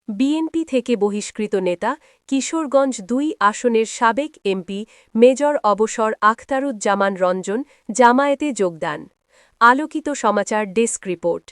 BNP থেকে বহিষ্কৃত নেতা কিশোরগঞ্জ ২ আসনের সাবেক এমপি মেজর অবসর আখতারুজ্জামান রঞ্জন জামায়াতে যোগদান। আলোকিত সমাচার ডেস্ক রিপোর্ট।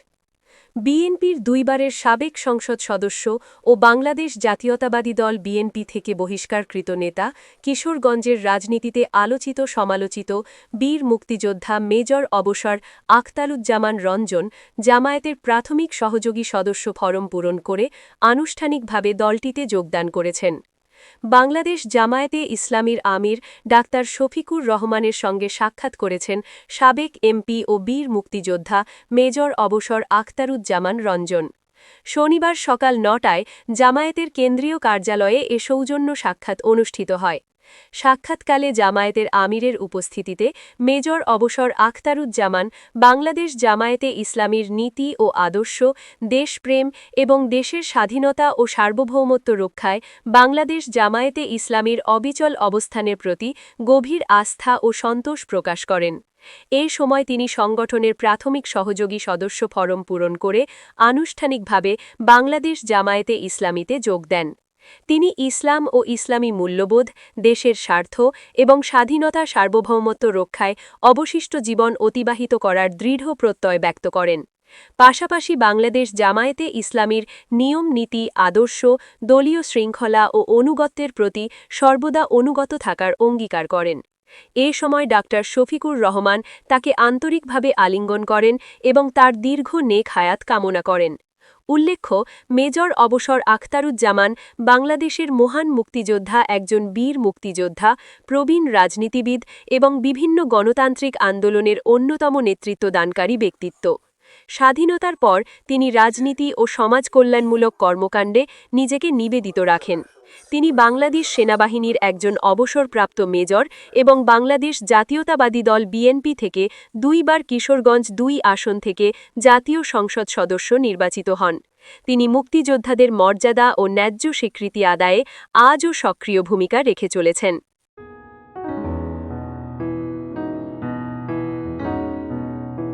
বিএনপির দুইবারের সাবেক সংসদ সদস্য ও বাংলাদেশ জাতীয়তাবাদী দল বিএনপি থেকে বহিষ্কারকৃত নেতা কিশোরগঞ্জের রাজনীতিতে আলোচিত সমালোচিত বীর মুক্তিযোদ্ধা মেজর অবসর আখতারুজ্জামান রঞ্জন জামায়াতের প্রাথমিক সহযোগী সদস্য ফরম পূরণ করে আনুষ্ঠানিকভাবে দলটিতে যোগদান করেছেন। বাংলাদেশ জামায়াতে ইসলামীর আমির ডাক্তার শফিকুর রহমানের সঙ্গে সাক্ষাৎ করেছেন সাবেক এমপি ও বীর মুক্তিযোদ্ধা মেজর অবসর আখতারুজ্জামান রঞ্জন। শনিবার সকাল ৯টায় জামায়াতের কেন্দ্রীয় কার্যালয়ে এ সৌজন্য সাক্ষাৎ অনুষ্ঠিত হয়। সাক্ষাৎকালে জামায়াতের আমিরের উপস্থিতিতে মেজর অবসর আখতারুজ্জামান বাংলাদেশ জামায়াতে ইসলামীর নীতি ও আদর্শ, দেশপ্রেম এবং দেশের স্বাধীনতা ও সার্বভৌমত্ব রক্ষায় বাংলাদেশ জামায়াতে ইসলামীর অবিচল অবস্থানের প্রতি গভীর আস্থা ও সন্তোষ প্রকাশ করেন। এ সময় তিনি সংগঠনের প্রাথমিক সহযোগী সদস্য ফরম পূরণ করে আনুষ্ঠানিকভাবে বাংলাদেশ জামায়াতে ইসলামীতে যোগ দেন। তিনি ইসলাম ও ইসলামী মূল্যবোধ, দেশের স্বার্থ এবং স্বাধীনতা সার্বভৌমত্ব রক্ষায় অবশিষ্ট জীবন অতিবাহিত করার দৃঢ় প্রত্যয় ব্যক্ত করেন। পাশাপাশি বাংলাদেশ জামায়াতে ইসলামীর নিয়ম নীতি আদর্শ, দলীয় শৃঙ্খলা ও অনুগত্যের প্রতি সর্বদা অনুগত থাকার অঙ্গীকার করেন। এ সময় ডাক্তার শফিকুর রহমান তাকে আন্তরিকভাবে আলিঙ্গন করেন এবং তার দীর্ঘ নেক হায়াত কামনা করেন। উল্লেখ্য, মেজর অবসর আখতারুজ্জামান বাংলাদেশের মহান মুক্তিযোদ্ধা, একজন বীর মুক্তিযোদ্ধা, প্রবীণ রাজনীতিবিদ এবং বিভিন্ন গণতান্ত্রিক আন্দোলনের অন্যতম নেতৃত্বদানকারী ব্যক্তিত্ব। স্বাধীনতার পর তিনি রাজনীতি ও সমাজ কল্যাণমূলক কর্মকাণ্ডে নিজেকে নিবেদিত রাখেন। তিনি বাংলাদেশ সেনাবাহিনীর একজন অবসরপ্রাপ্ত মেজর এবং বাংলাদেশ জাতীয়তাবাদী দল বিএনপি থেকে দুইবার কিশোরগঞ্জ ২ আসন থেকে জাতীয় সংসদ সদস্য নির্বাচিত হন। তিনি মুক্তিযোদ্ধাদের মর্যাদা ও ন্যায্য স্বীকৃতি আদায়ে আজও সক্রিয় ভূমিকা রেখে চলেছেন।